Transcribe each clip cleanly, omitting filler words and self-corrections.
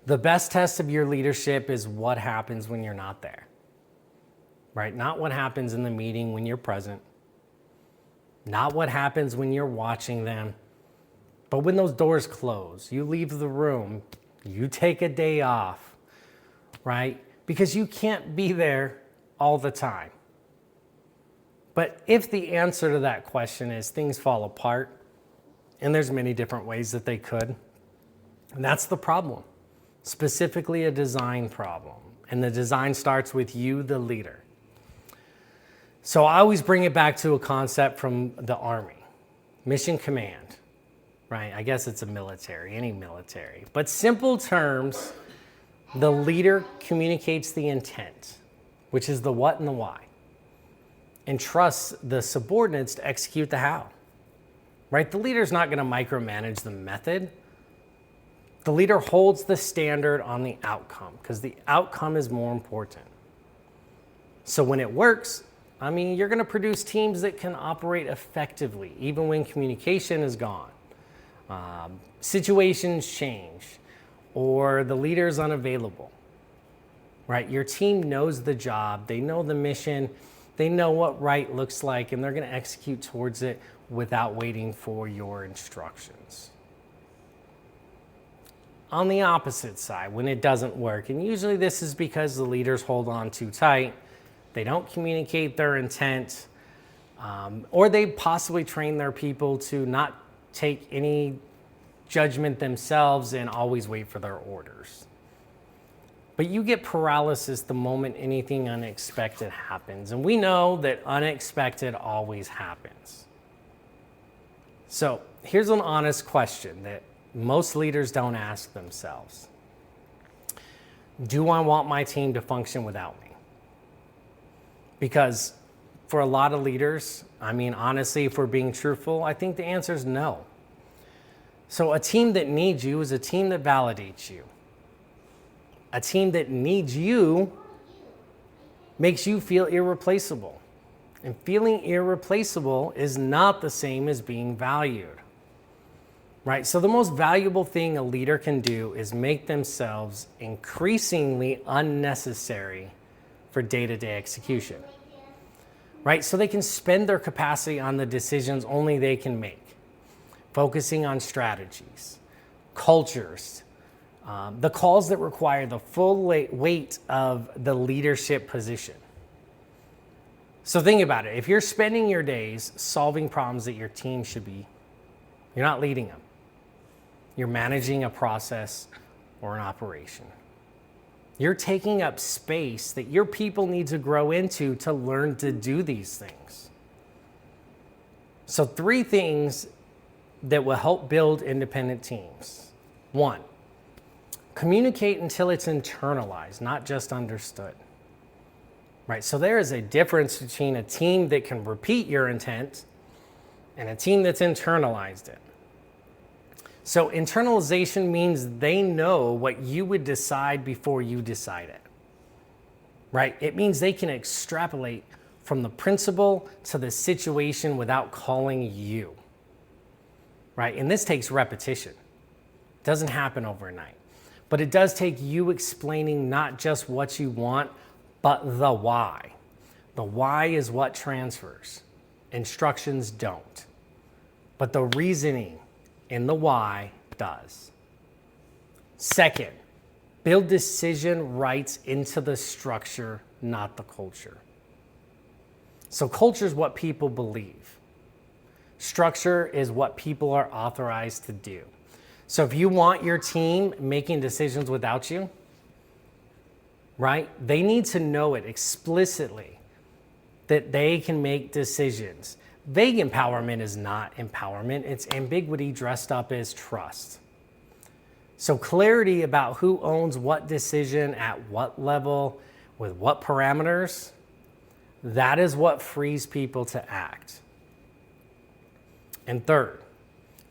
The best test of your leadership is what happens when you're not there, right? Not what happens in the meeting when you're present, not what happens when you're watching them, but when those doors close, you leave the room, you take a day off, right? Because you can't be there all the time. But if the answer to that question is things fall apart, and there's many different ways that they could, and that's the problem. Specifically a design problem. And the design starts with you, the leader. So I always bring it back to a concept from the Army, mission command, right? I guess it's a military, any military. But simple terms, the leader communicates the intent, which is the what and the why, and trusts the subordinates to execute the how, right? The leader's not going to micromanage the method. The leader holds the standard on the outcome because the outcome is more important. So when it works, you're going to produce teams that can operate effectively, even when communication is gone. Situations change, or the leader is unavailable, right? Your team knows the job, they know the mission, they know what right looks like, and they're going to execute towards it without waiting for your instructions. On the opposite side, when it doesn't work, and usually this is because the leaders hold on too tight, they don't communicate their intent, or they possibly train their people to not take any judgment themselves and always wait for their orders. But you get paralysis the moment anything unexpected happens, and we know that unexpected always happens. So here's an honest question that most leaders don't ask themselves. Do I want my team to function without me? Because for a lot of leaders, honestly, if we're being truthful, I think the answer is no. So a team that needs you is a team that validates you. A team that needs you makes you feel irreplaceable. And feeling irreplaceable is not the same as being valued. Right? So the most valuable thing a leader can do is make themselves increasingly unnecessary for day-to-day execution. Right? So they can spend their capacity on the decisions only they can make, focusing on strategies, cultures, the calls that require the full weight of the leadership position. So think about it. If you're spending your days solving problems that your team should be, you're not leading them. You're managing a process or an operation. You're taking up space that your people need to grow into to learn to do these things. So 3 things that will help build independent teams. 1, communicate until it's internalized, not just understood. Right? So there is a difference between a team that can repeat your intent and a team that's internalized it. So internalization means they know what you would decide before you decide it, right? It means they can extrapolate from the principle to the situation without calling you, right? And this takes repetition. It doesn't happen overnight, but it does take you explaining not just what you want, but the why. The why is what transfers. Instructions don't, but the reasoning and the why does. 2nd, build decision rights into the structure, not the culture. So culture is what people believe. Structure is what people are authorized to do. So if you want your team making decisions without you, right, they need to know it explicitly that they can make decisions. Vague empowerment is not empowerment. It's ambiguity dressed up as trust. So clarity about who owns what decision at what level with what parameters, that is what frees people to act. And 3rd,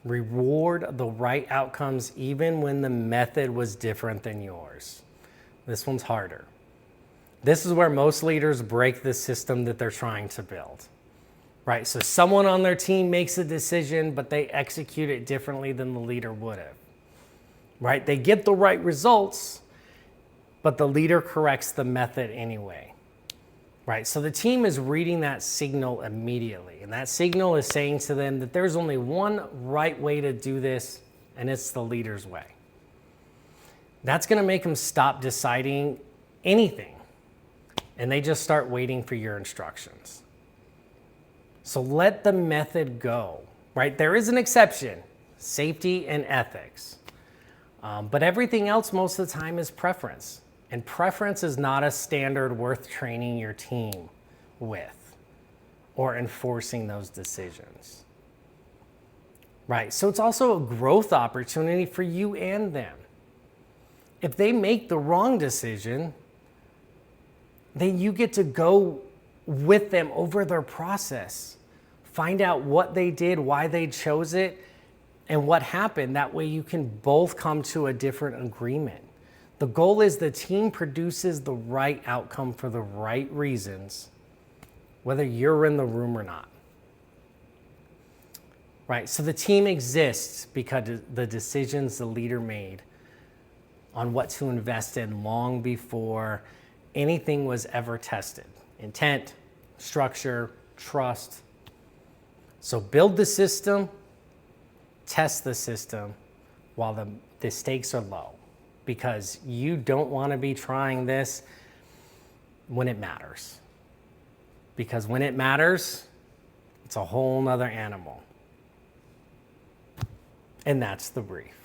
reward the right outcomes even when the method was different than yours. This one's harder. This is where most leaders break the system that they're trying to build. Right, so someone on their team makes a decision, but they execute it differently than the leader would have. right? They get the right results, but the leader corrects the method anyway, right? So the team is reading that signal immediately, and that signal is saying to them that there's only one right way to do this, and it's the leader's way. That's going to make them stop deciding anything, and they just start waiting for your instructions. So let the method go, right? There is an exception, safety and ethics. But everything else most of the time is preference. And preference is not a standard worth training your team with or enforcing those decisions. Right? So it's also a growth opportunity for you and them. If they make the wrong decision, then you get to go with them over their process. Find out what they did, why they chose it, and what happened. That way you can both come to a different agreement. The goal is the team produces the right outcome for the right reasons, whether you're in the room or not. Right? So the team exists because the decisions the leader made on what to invest in long before anything was ever tested. Intent, structure, trust. So build the system, test the system while the stakes are low, because you don't want to be trying this when it matters. Because when it matters, it's a whole nother animal. And that's the brief.